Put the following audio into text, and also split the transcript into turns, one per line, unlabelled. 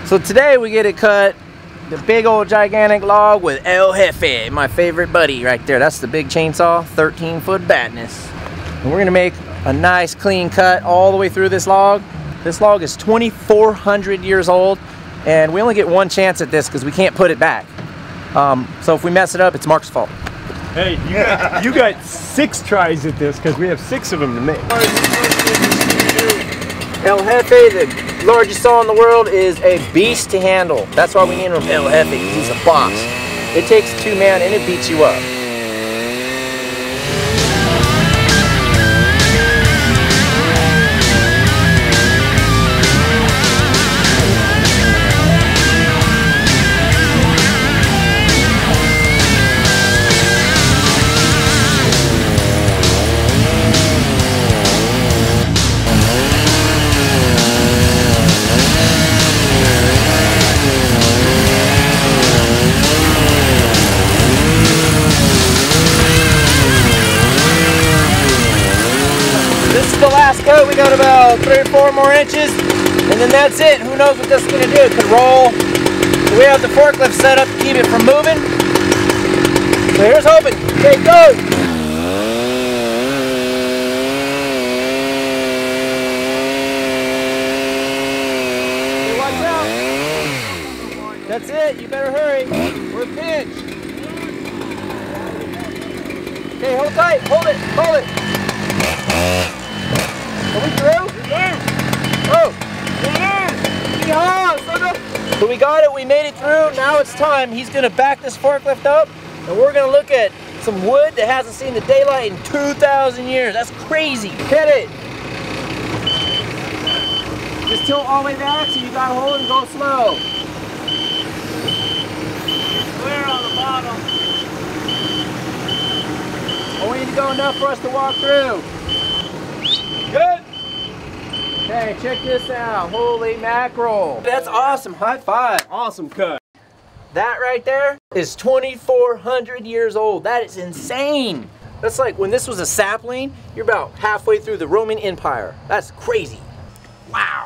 So today we get to cut the big old gigantic log with El Jefe, my favorite buddy right there. That's the big chainsaw, 13-foot badness. And we're gonna make a nice clean cut all the way through this log. This log is 2,400 years old, and we only get one chance at this because we can't put it back. So if we mess it up, it's Mark's fault.
Hey, you got 6 tries at this because we have 6 of them to make.
El Jefe, the largest saw in the world, is a beast to handle. That's why we named him El Jefe, because he's a boss. It takes 2 men and it beats you up. This is the last coat. We got about 3 or 4 more inches, and then that's it. Who knows what this is going to do? It could roll. So we have the forklift set up to keep it from moving. So here's hoping. Okay, go! Okay, watch out. That's it. You better hurry. We're pinched. Okay, hold tight. Hold it. Hold it. Are we through? Yeah. Oh! Yeah. So we got it, we made it through, now it's time. He's gonna back this forklift up, and we're gonna look at some wood that hasn't seen the daylight in 2,000 years. That's crazy. Hit it! Just tilt all the way back so you gotta hold and go slow.
It's clear on the bottom.
Only need to go enough for us to walk through. Good. Okay, check this out. Holy mackerel. That's awesome. High five.
Awesome cut.
That right there is 2,400 years old. That is insane. That's like when this was a sapling, you're about halfway through the Roman Empire. That's crazy. Wow.